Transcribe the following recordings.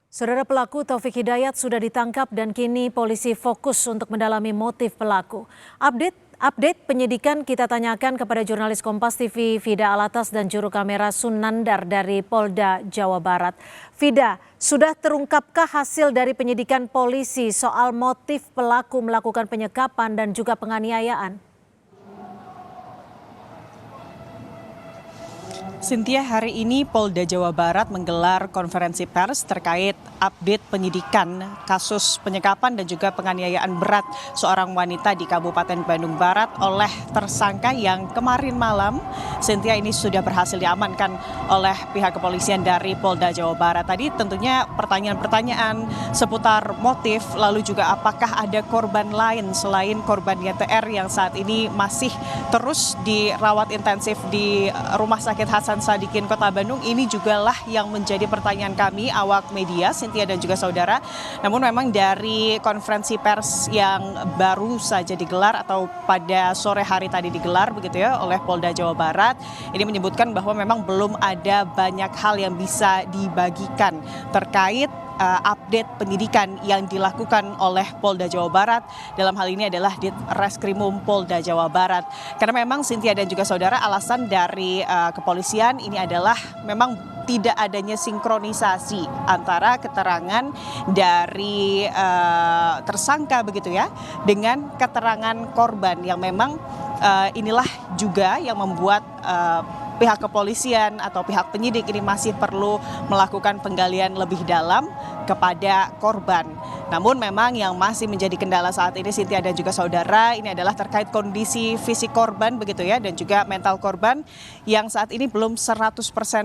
Saudara pelaku Taufik Hidayat sudah ditangkap dan kini polisi fokus untuk mendalami motif pelaku. Update penyidikan kita tanyakan kepada jurnalis Kompas TV Vida Alatas dan juru kamera Sunandar dari Polda Jawa Barat. Vida, sudah terungkapkah hasil dari penyidikan polisi soal motif pelaku melakukan penyekapan dan juga penganiayaan? Cynthia, hari ini Polda Jawa Barat menggelar konferensi pers terkait update penyidikan kasus penyekapan dan juga penganiayaan berat seorang wanita di Kabupaten Bandung Barat oleh tersangka yang kemarin malam, Cynthia, ini sudah berhasil diamankan oleh pihak kepolisian dari Polda Jawa Barat. Tadi tentunya pertanyaan-pertanyaan seputar motif, lalu juga apakah ada korban lain selain korban YTR yang saat ini masih terus dirawat intensif di Rumah Sakit Hasan Sadikin Kota Bandung. Ini jugalah yang menjadi pertanyaan kami awak media, Cynthia dan juga saudara. Namun memang dari konferensi pers yang baru saja digelar atau pada sore hari tadi digelar begitu ya oleh Polda Jawa Barat, ini menyebutkan bahwa memang belum ada banyak hal yang bisa dibagikan terkait update penyidikan yang dilakukan oleh Polda Jawa Barat, dalam hal ini adalah Ditreskrimum Polda Jawa Barat. Karena memang Cynthia dan juga saudara, alasan dari kepolisian ini adalah memang tidak adanya sinkronisasi antara keterangan dari tersangka begitu ya dengan keterangan korban, yang memang inilah juga yang membuat pihak kepolisian atau pihak penyidik ini masih perlu melakukan penggalian lebih dalam kepada korban. Namun memang yang masih menjadi kendala saat ini, Cynthia dan juga saudara, ini adalah terkait kondisi fisik korban begitu ya, dan juga mental korban yang saat ini belum 100%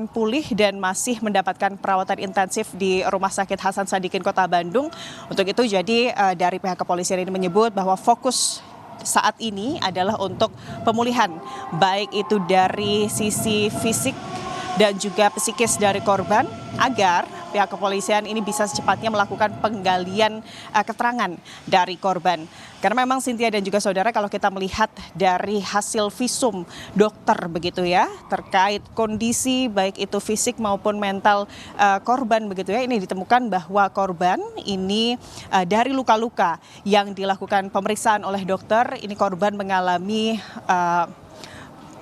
pulih dan masih mendapatkan perawatan intensif di Rumah Sakit Hasan Sadikin Kota Bandung. Untuk itu jadi dari pihak kepolisian ini menyebut bahwa fokus saat ini adalah untuk pemulihan, baik itu dari sisi fisik dan juga psikis dari korban, agar pihak kepolisian ini bisa secepatnya melakukan penggalian keterangan dari korban. Karena memang Cynthia dan juga saudara, kalau kita melihat dari hasil visum dokter begitu ya, terkait kondisi baik itu fisik maupun mental korban begitu ya, ini ditemukan bahwa korban ini dari luka-luka yang dilakukan pemeriksaan oleh dokter, ini korban mengalami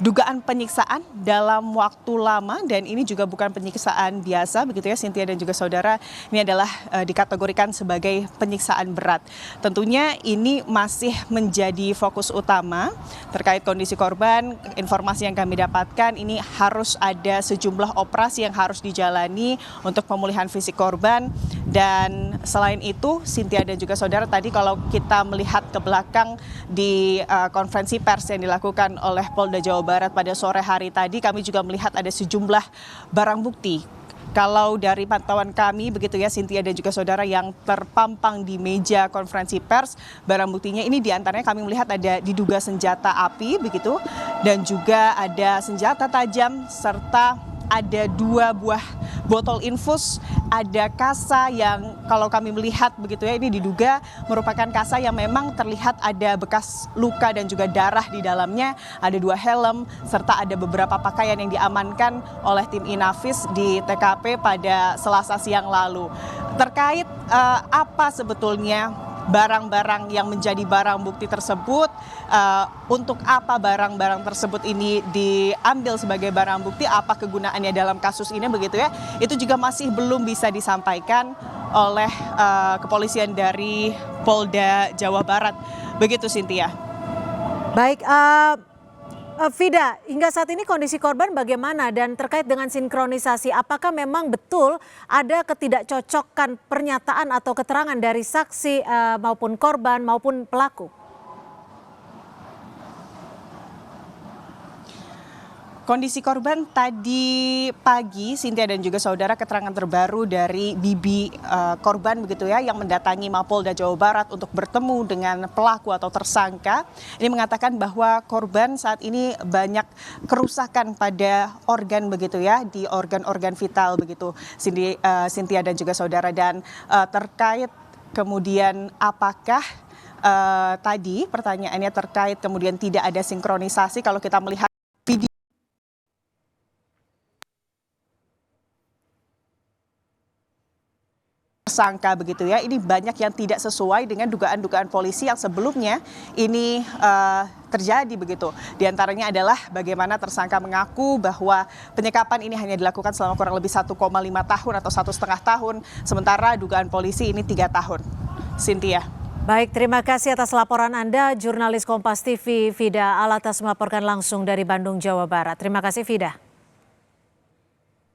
dugaan penyiksaan dalam waktu lama, dan ini juga bukan penyiksaan biasa begitu ya Cynthia dan juga saudara, ini adalah dikategorikan sebagai penyiksaan berat. Tentunya ini masih menjadi fokus utama terkait kondisi korban. Informasi yang kami dapatkan, ini harus ada sejumlah operasi yang harus dijalani untuk pemulihan fisik korban. Dan selain itu, Cynthia dan juga saudara, tadi kalau kita melihat ke belakang di konferensi pers yang dilakukan oleh Polda Jawa Barat pada sore hari tadi, kami juga melihat ada sejumlah barang bukti. Kalau dari pantauan kami begitu ya Cynthia dan juga saudara, yang terpampang di meja konferensi pers, barang buktinya ini diantaranya kami melihat ada diduga senjata api begitu, dan juga ada senjata tajam, serta ada 2 buah botol infus, ada kasa yang kalau kami melihat begitu ya, ini diduga merupakan kasa yang memang terlihat ada bekas luka dan juga darah di dalamnya, ada 2 helm, serta ada beberapa pakaian yang diamankan oleh tim Inafis di TKP pada Selasa siang lalu. Terkait apa sebetulnya barang-barang yang menjadi barang bukti tersebut, untuk apa barang-barang tersebut ini diambil sebagai barang bukti, apa kegunaannya dalam kasus ini begitu ya, itu juga masih belum bisa disampaikan oleh kepolisian dari Polda Jawa Barat begitu Cynthia. Baik, Vida, hingga saat ini kondisi korban bagaimana, dan terkait dengan sinkronisasi, apakah memang betul ada ketidakcocokan pernyataan atau keterangan dari saksi maupun korban maupun pelaku? Kondisi korban tadi pagi, Cynthia dan juga saudara, keterangan terbaru dari bibi korban begitu ya, yang mendatangi Mapolda Jawa Barat untuk bertemu dengan pelaku atau tersangka, ini mengatakan bahwa korban saat ini banyak kerusakan pada organ begitu ya, di organ-organ vital begitu Cynthia dan juga saudara. Dan terkait kemudian apakah tadi pertanyaannya terkait kemudian tidak ada sinkronisasi, kalau kita melihat video tersangka begitu ya, ini banyak yang tidak sesuai dengan dugaan-dugaan polisi yang sebelumnya ini terjadi begitu. Di antaranya adalah bagaimana tersangka mengaku bahwa penyekapan ini hanya dilakukan selama kurang lebih 1,5 tahun atau 1,5 tahun, sementara dugaan polisi ini 3 tahun. Cynthia. Baik, terima kasih atas laporan Anda, jurnalis Kompas TV Vida Alatas melaporkan langsung dari Bandung, Jawa Barat. Terima kasih Vida.